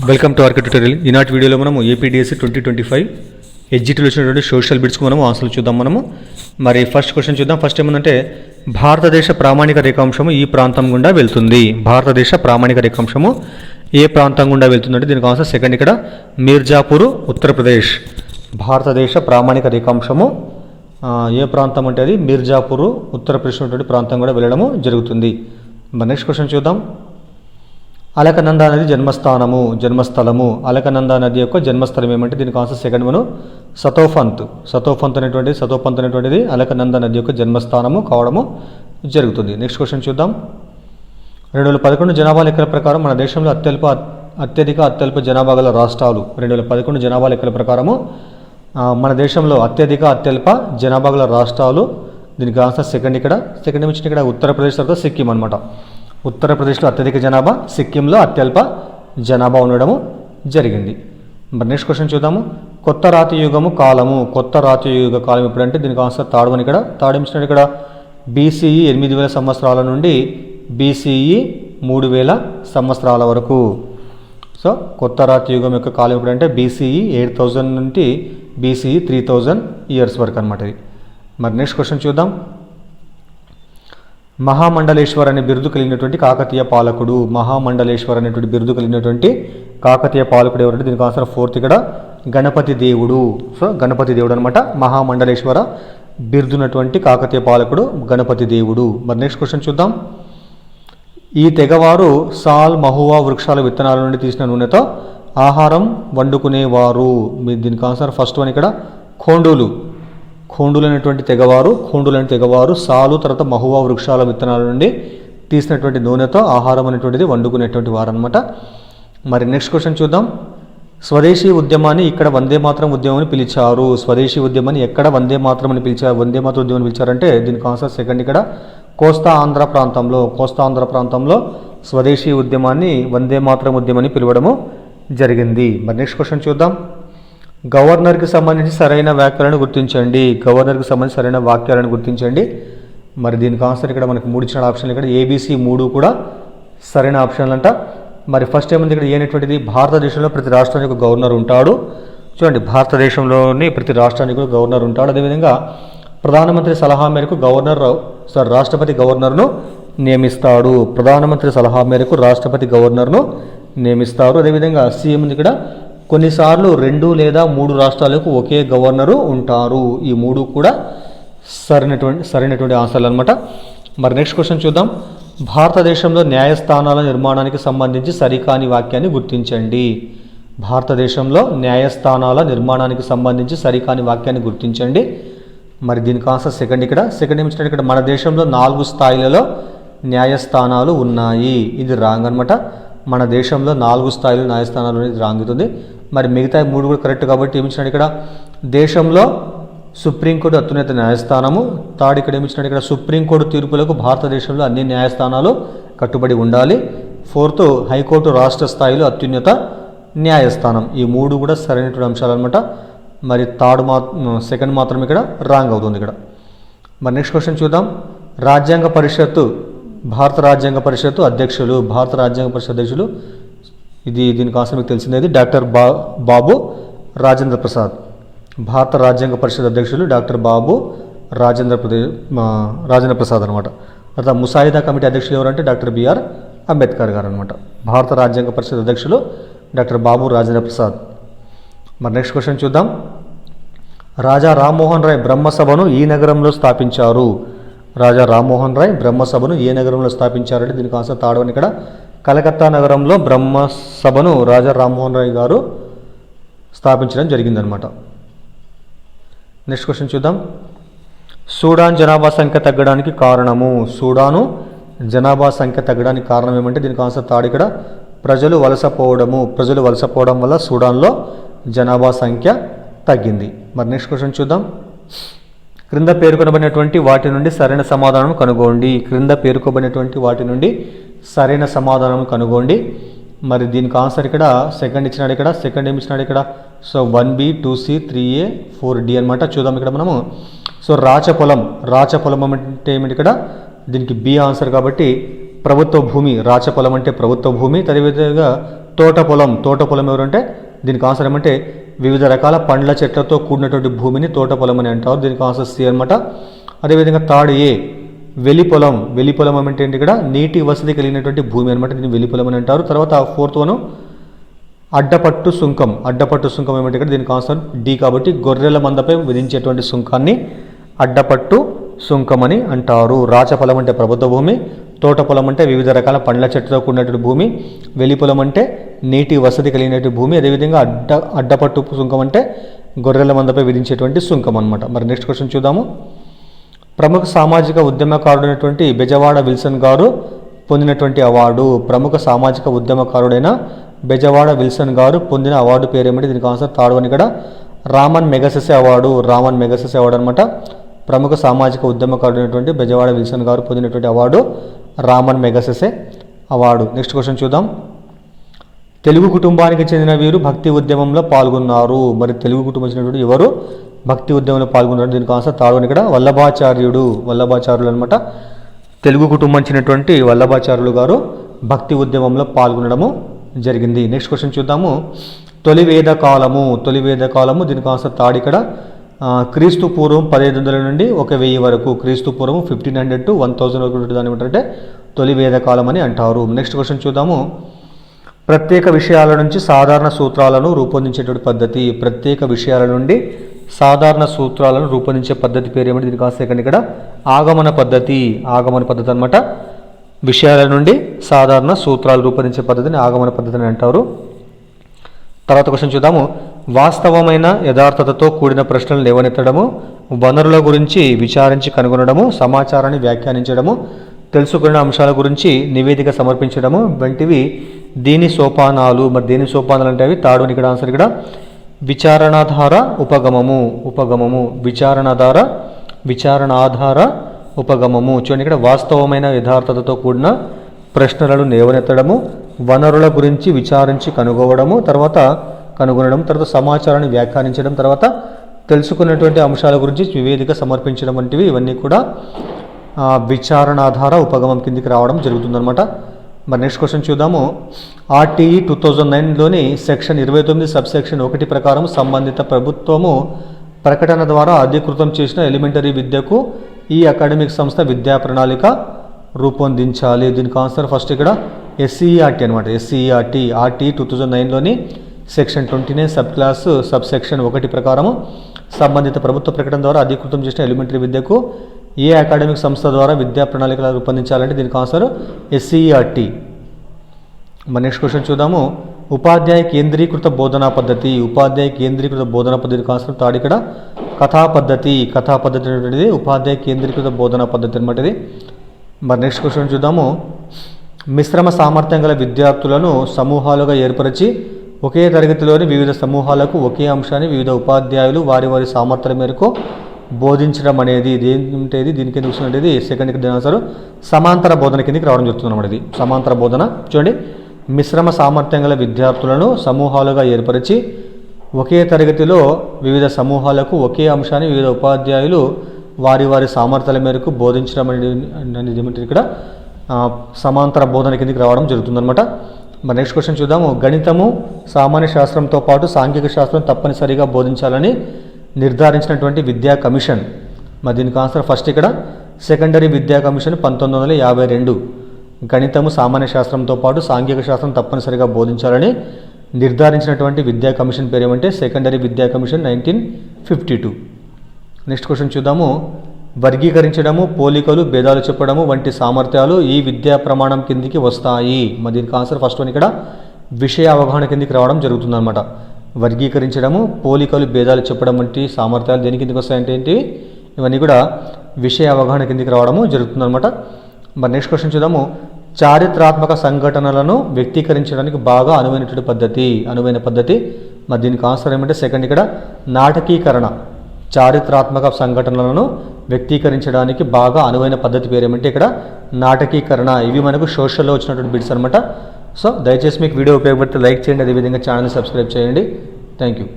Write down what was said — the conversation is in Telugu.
Welcome to RK tutorial. ఈనాటి వీడియోలో మనము ఏపీడిఎస్సి 2025 ఎగ్జిట్లో వచ్చినటువంటి సోషల్ బిట్స్కి మనము ఆన్సర్లు చూద్దాం. మరి ఫస్ట్ క్వశ్చన్ చూద్దాం. ఫస్ట్ ఏమందంటే భారతదేశ ప్రామాణిక రేఖాంశము ఈ ప్రాంతం గుండా వెళ్తుంది. భారతదేశ ప్రామాణిక రేఖాంశము ఏ ప్రాంతం గుండా వెళ్తుందంటే దీనికి ఆన్సర్ సెకండ్ ఇక్కడ మీర్జాపూర్ ఉత్తరప్రదేశ్. భారతదేశ ప్రామాణిక రేఖాంశము ఏ ప్రాంతం అంటే అది మీర్జాపూర్ ఉత్తరప్రదేశ్ ఉన్నటువంటి ప్రాంతం కూడా వెళ్ళడము జరుగుతుంది. మరి నెక్స్ట్ క్వశ్చన్ చూద్దాం. అలకనంద నది జన్మస్థలము అలకనంద నది యొక్క జన్మస్థలం ఏమంటే దీనికి ఆన్సర్ సెకండ్ వన్ సతోఫంత్ అనేటువంటిది అలకనంద నది యొక్క జన్మస్థానము కావడము జరుగుతుంది. నెక్స్ట్ క్వశ్చన్ చూద్దాం. 2011 జనాభా లెక్కల ప్రకారం మన దేశంలో అత్యల్ప జనాభా గల రాష్ట్రాలు. 2011 జనాభా లెక్కల ప్రకారము మన దేశంలో అత్యల్ప జనాభా గల రాష్ట్రాలు. దీనికి ఆన్సర్ సెకండ్ ఇచ్చిన ఇక్కడ ఉత్తరప్రదేశ్ తర్వాత సిక్కిం అనమాట. ఉత్తరప్రదేశ్లో అత్యధిక జనాభా, సిక్కింలో అత్యల్ప జనాభా ఉండడము జరిగింది. మరి నెక్స్ట్ క్వశ్చన్ చూద్దాము. కొత్త రాతి యుగ కాలం ఎప్పుడంటే దీనికి ఆన్సర్ థర్డ్ ఇచ్చిన ఇక్కడ బీసీఈ 8000 సంవత్సరాల నుండి బీసీఈ 3000 సంవత్సరాల వరకు. సో కొత్త రాతి యుగం యొక్క కాలం ఎప్పుడంటే బీసీఈ 8000 నుండి బీసీఈ 3000 ఇయర్స్ వరకు అనమాట ఇది. మరి నెక్స్ట్ క్వశ్చన్ చూద్దాం. మహామండలేశ్వర్ అనే బిరుదు కలిగినటువంటి కాకతీయ పాలకుడు. మహామండలేశ్వర్ అనేటువంటి బిరుదు కలిగినటువంటి కాకతీయ పాలకుడు ఎవరంటే దీనికి ఆన్సర్ ఫోర్త్ ఇక్కడ గణపతి దేవుడు. సో గణపతి దేవుడు అనమాట మహామండలేశ్వర బిరుదున్నటువంటి కాకతీయ పాలకుడు గణపతి దేవుడు. మరి నెక్స్ట్ క్వశ్చన్ చూద్దాం. ఈ తెగవారు సాల్ మహువా వృక్షాల విత్తనాల నుండి తీసిన నూనెతో ఆహారం వండుకునేవారు. దీనికి ఆన్సర్ ఫస్ట్ వన్ ఇక్కడ ఖోండులు అనేటువంటి తెగవారు సాలు తర్వాత మహువా వృక్షాల విత్తనాల నుండి తీసినటువంటి నూనెతో ఆహారం అనేటువంటిది వండుకునేటువంటి వారు అనమాట. మరి నెక్స్ట్ క్వశ్చన్ చూద్దాం. స్వదేశీ ఉద్యమాన్ని ఇక్కడ వందే మాతరం ఉద్యమం అని పిలిచారు. స్వదేశీ ఉద్యమాన్ని ఎక్కడ వందే మాతరం ఉద్యమం పిలిచారంటే దీనికి ఆన్సర్ సెకండ్ ఇక్కడ కోస్తా ఆంధ్ర ప్రాంతంలో స్వదేశీ ఉద్యమాన్ని వందే మాతరం ఉద్యమని పిలవడము జరిగింది. మరి నెక్స్ట్ క్వశ్చన్ చూద్దాం. గవర్నర్కి సంబంధించి సరైన వాక్యాలను గుర్తించండి. మరి దీనికి ఆన్సర్ ఇక్కడ మనకు 3 ఇచ్చిన ఆప్షన్లు ఇక్కడ ఏబీసీ 3 కూడా సరైన ఆప్షన్లు అంట. మరి ఫస్ట్ ఏముంది ఇక్కడ ఏనేటువంటిది భారతదేశంలో ప్రతి రాష్ట్రానికి ఒక గవర్నర్ ఉంటాడు. చూడండి భారతదేశంలోని ప్రతి రాష్ట్రానికి కూడా గవర్నర్ ఉంటాడు. అదేవిధంగా ప్రధానమంత్రి సలహా మేరకు రాష్ట్రపతి గవర్నర్ను నియమిస్తాడు. అదేవిధంగా సీఎం ఇక్కడ కొన్నిసార్లు 2 లేదా 3 రాష్ట్రాలకు ఒకే గవర్నరు ఉంటారు. ఈ 3 కూడా సరైనటువంటి ఆన్సర్లు అనమాట. మరి నెక్స్ట్ క్వశ్చన్ చూద్దాం. భారతదేశంలో న్యాయస్థానాల నిర్మాణానికి సంబంధించి సరికాని వాక్యాన్ని గుర్తించండి. మరి దీనికి ఆన్సర్ సెకండ్ ఇక్కడ మన దేశంలో 4 స్థాయిలలో న్యాయస్థానాలు ఉన్నాయి. ఇది రాంగ్ అనమాట. మన దేశంలో 4 స్థాయిలో న్యాయస్థానాలు అనేది రాంగ్ అవుతుంది. మరి మిగతా 3 కూడా కరెక్ట్ కాబట్టి ఏమిచ్చినాడు ఇక్కడ దేశంలో సుప్రీంకోర్టు అత్యున్నత న్యాయస్థానము. థర్డ్ ఇక్కడ ఏమిచ్చినాడు ఇక్కడ సుప్రీంకోర్టు తీర్పులకు భారతదేశంలో అన్ని న్యాయస్థానాలు కట్టుబడి ఉండాలి. ఫోర్త్ హైకోర్టు రాష్ట్ర స్థాయిలో అత్యున్నత న్యాయస్థానం. ఈ 3 కూడా సరైనటువంటి అంశాలు అనమాట. మరి సెకండ్ మాత్రం ఇక్కడ రాంగ్ అవుతుంది ఇక్కడ. మరి నెక్స్ట్ క్వశ్చన్ చూద్దాం. భారత రాజ్యాంగ పరిషత్తు అధ్యక్షులు. దీనికి ఆన్సర్ మీకు తెలిసింది డాక్టర్ బాబు రాజేంద్ర ప్రసాద్. భారత రాజ్యాంగ పరిషత్ అధ్యక్షులు డాక్టర్ బాబు రాజేంద్ర ప్రసాద్ అనమాట. తర్వాత ముసాయిదా కమిటీ అధ్యక్షులు ఎవరంటే డాక్టర్ బిఆర్ అంబేద్కర్ గారు అనమాట. భారత రాజ్యాంగ పరిషత్ అధ్యక్షులు డాక్టర్ బాబు రాజేంద్ర ప్రసాద్. మరి నెక్స్ట్ క్వశ్చన్ చూద్దాం. రాజా రామ్మోహన్ రాయ్ బ్రహ్మసభను ఈ నగరంలో స్థాపించారు. ఏ నగరంలో స్థాపించారంటే దీనికి ఆన్సర్ థర్డ్ వన్ ఇక్కడ కలకత్తా నగరంలో బ్రహ్మసభను రాజా రామ్మోహన్ రాయ్ గారు స్థాపించడం జరిగిందనమాట. నెక్స్ట్ క్వశ్చన్ చూద్దాం. సూడాన్ జనాభా సంఖ్య తగ్గడానికి కారణం ఏమంటే దీనికి ఆన్సర్ థర్డ్ ఇక్కడ ప్రజలు వలసపోవడం వల్ల సూడాన్లో జనాభా సంఖ్య తగ్గింది. మరి నెక్స్ట్ క్వశ్చన్ చూద్దాం. క్రింద పేర్కొనబడినటువంటి వాటి నుండి సరైన సమాధానం కనుగొండి. మరి దీనికి ఆన్సర్ ఇక్కడ సెకండ్ ఇచ్చినాడు ఇక్కడ so 1B 2C 3A 4D అనమాట. చూద్దాం ఇక్కడ మనము. సో రాచపొలం అంటే ఏమిటి ఇక్కడ దీనికి బి ఆన్సర్ కాబట్టి ప్రభుత్వ భూమి. రాచపొలం అంటే ప్రభుత్వ భూమి. అదేవిధంగా తోట పొలం ఎవరంటే దీనికి ఆన్సర్ ఏమంటే వివిధ రకాల పండ్ల చెట్లతో కూడినటువంటి భూమిని తోట పొలం అని అంటారు. దీనికి ఆన్సర్ సి అనమాట. అదేవిధంగా థర్డ్ ఏ వెలి పొలం అంటే ఏంటి, ఇక్కడ నీటి వసతి కలిగినటువంటి భూమి అనమాట, దీన్ని వెలి పొలం అని అంటారు. తర్వాత ఫోర్త్ వన్ అడ్డపట్టు సుంకం ఏమంటే ఇక్కడ దీనికి ఆన్సర్ డి కాబట్టి గొర్రెల మందపై విధించేటువంటి సుంకాన్ని అడ్డపట్టు సుంకం అని అంటారు. రాచపొలం అంటే ప్రభుత్వ భూమి, తోట పొలం అంటే వివిధ రకాల పండ్ల చెట్లతో కూడినటువంటి భూమి, వెలి పొలం అంటే నీటి వసతి కలిగినటువంటి భూమి, అదేవిధంగా అడ్డపట్టు సుంకం అంటే గొర్రెల మందపై విధించేటువంటి సుంకం అనమాట. మరి నెక్స్ట్ క్వశ్చన్ చూద్దాము. ప్రముఖ సామాజిక ఉద్యమకారుడైనటువంటి బెజవాడ విల్సన్ గారు పొందినటువంటి అవార్డు. ప్రముఖ సామాజిక ఉద్యమకారుడైన బెజవాడ విల్సన్ గారు పొందిన అవార్డు పేరు ఏమిటి, దీనికి ఆన్సర్ థర్డ్ వన్ ఇక్కడ రామన్ మెగసెసే అవార్డు అనమాట. ప్రముఖ సామాజిక ఉద్యమకారుడైనటువంటి బెజవాడ విల్సన్ గారు పొందినటువంటి award Raman Magsaysay award. Next question చూద్దాం. తెలుగు కుటుంబానికి చెందిన వీరు భక్తి ఉద్యమంలో పాల్గొన్నారు. మరి తెలుగు కుటుంబం చెందినటువంటి ఎవరు భక్తి ఉద్యమంలో పాల్గొన్నారు, దీనికి ఆన్సర్ థర్డ్ వన్ ఇక్కడ వల్లభాచార్యులు అనమాట. తెలుగు కుటుంబం చెందినటువంటి వల్లభాచార్యులు గారు భక్తి ఉద్యమంలో పాల్గొనడము జరిగింది. నెక్స్ట్ క్వశ్చన్ చూద్దాము. తొలి వేద కాలము దీనికి ఆన్సర్ థర్డ్ ఇక్కడ క్రీస్తు పూర్వం 1500 నుండి 1000 వరకు, క్రీస్తు పూర్వం 1500 to 1000 వరకు దాన్ని ఏమంటారంటే తొలి వేద కాలం అని అంటారు. నెక్స్ట్ క్వశ్చన్ చూద్దాము. ప్రత్యేక విషయాల నుంచి సాధారణ సూత్రాలను రూపొందించేటువంటి పద్ధతి. ప్రత్యేక విషయాల నుండి సాధారణ సూత్రాలను రూపొందించే పద్ధతి పేరు ఏమిటి, దీనికి ఆన్సర్ ఇక్కడ ఆగమన పద్ధతి అనమాట. విషయాల నుండి సాధారణ సూత్రాలు రూపొందించే పద్ధతిని ఆగమన పద్ధతి అని అంటారు. తర్వాత క్వశ్చన్ చూద్దాము. వాస్తవమైన యథార్థతతో కూడిన ప్రశ్నలు లేవనెత్తడము, వనరుల గురించి విచారించి కనుగొనడము, సమాచారాన్ని వ్యాఖ్యానించడము, తెలుసుకున్న అంశాల గురించి నివేదిక సమర్పించడము వంటివి దీని సోపానాలు. మరి దీని సోపానాలు అంటే అవి థర్డ్ వన్ ఇక్కడ ఆన్సర్ ఇక్కడ విచారణాధార ఉపగమము విచారణాధార ఉపగమము. చూడండి ఇక్కడ వాస్తవమైన యథార్థతతో కూడిన ప్రశ్నలను లేవనెత్తడము, వనరుల గురించి విచారించి కనుగొనడం, తర్వాత సమాచారాన్ని వ్యాఖ్యానించడం, తర్వాత తెలుసుకున్నటువంటి అంశాల గురించి నివేదిక సమర్పించడం వంటివి ఇవన్నీ కూడా విచారణాధార ఉపగమం కిందికి రావడం జరుగుతుందన్నమాట. మరి నెక్స్ట్ క్వశ్చన్ చూద్దాము. ఆర్టీఈ 2009లోని సెక్షన్ 29 సబ్సెక్షన్ 1 ప్రకారం సంబంధిత ప్రభుత్వము ప్రకటన ద్వారా అధికృతం చేసిన ఎలిమెంటరీ విద్యకు ఈ అకాడమిక్ సంస్థ విద్యా ప్రణాళిక రూపొందించాలి. దీనికి ఆన్సర్ ఫస్ట్ ఇక్కడ ఎస్సీఈఆర్టీ అనమాట. ఆర్టీఈ 2009లోని సెక్షన్ 29 సబ్సెక్షన్ 1 ప్రకారం సంబంధిత ప్రభుత్వ ప్రకటన ద్వారా అధికృతం చేసిన ఎలిమెంటరీ విద్యకు ఏ అకాడమిక్ సంస్థ ద్వారా విద్యా ప్రణాళికలు రూపొందించాలంటే దీనికి ఆన్సర్ ఎస్సీఈఆర్టీ. మరి నెక్స్ట్ క్వశ్చన్ చూద్దాము. ఉపాధ్యాయ కేంద్రీకృత బోధనా పద్ధతి ఆన్సర్ థర్డ్ ఇక్కడ కథా పద్ధతి అనేటువంటిది ఉపాధ్యాయ కేంద్రీకృత బోధనా పద్ధతి అనమాట ఇది. మరి నెక్స్ట్ క్వశ్చన్ చూద్దాము. మిశ్రమ సామర్థ్యం గల విద్యార్థులను సమూహాలుగా ఏర్పరిచి ఒకే తరగతిలోని వివిధ సమూహాలకు ఒకే అంశాన్ని వివిధ ఉపాధ్యాయులు వారి సామర్థ్యం మేరకు బోధించడం అనేది దీనికి ఎందుకు వస్తుందంటే సెకండ్ ఆన్సర్ సమాంతర బోధన కిందకి రావడం జరుగుతుంది అన్నమాట. ఇది సమాంతర బోధన. చూడండి, మిశ్రమ సామర్థ్యం గల విద్యార్థులను సమూహాలుగా ఏర్పరిచి ఒకే తరగతిలో వివిధ సమూహాలకు ఒకే అంశాన్ని వివిధ ఉపాధ్యాయులు వారి సామర్థ్యాల మేరకు బోధించడం అనేది ఏమిటి ఇక్కడ సమాంతర బోధన కిందకి రావడం జరుగుతుందన్నమాట. మరి నెక్స్ట్ క్వశ్చన్ చూద్దాము. గణితము సామాన్య శాస్త్రంతో పాటు సాంఘిక శాస్త్రం తప్పనిసరిగా బోధించాలని నిర్ధారించినటువంటి విద్యా కమిషన్. మరి దీనికి ఆన్సర్ ఫస్ట్ ఇక్కడ సెకండరీ విద్యా కమిషన్ 1952. గణితము సామాన్య శాస్త్రంతో పాటు సాంఘిక శాస్త్రం తప్పనిసరిగా బోధించాలని నిర్ధారించినటువంటి విద్యా కమిషన్ పేరు ఏమంటే సెకండరీ విద్యా కమిషన్ 1952. నెక్స్ట్ క్వశ్చన్ చూద్దాము. వర్గీకరించడము, పోలికలు, భేదాలు చెప్పడము వంటి సామర్థ్యాలు ఈ విద్యా ప్రమాణం కిందికి వస్తాయి. మరి దీనికి ఆన్సర్ ఫస్ట్ వన్ ఇక్కడ విషయ అవగాహన కిందికి రావడం జరుగుతుందన్నమాట. వర్గీకరించడము, పోలికలు, భేదాలు చెప్పడం వంటి సామర్థ్యాలు దేని కిందికి వస్తాయంటే ఏంటి, ఇవన్నీ కూడా విషయ అవగాహన కిందికి రావడము జరుగుతుందన్నమాట. మరి నెక్స్ట్ క్వశ్చన్ చూద్దాము. చారిత్రాత్మక సంఘటనలను వ్యక్తీకరించడానికి బాగా అనువైన పద్ధతి. మరి దీనికి ఆన్సర్ ఏమంటే సెకండ్ ఇక్కడ నాటకీకరణ. చారిత్రాత్మక సంఘటనలను వ్యక్తీకరించడానికి బాగా అనువైన పద్ధతి పేరు ఏమంటే ఇక్కడ నాటకీకరణ. ఇవి మనకు సోషల్లో వచ్చినటువంటి బిట్స్ అనమాట. సో దయచేసి మీకు వీడియో ఉపయోగపడితే లైక్ చేయండి, అదేవిధంగా ఛానల్ని సబ్స్క్రైబ్ చేయండి. Thank you.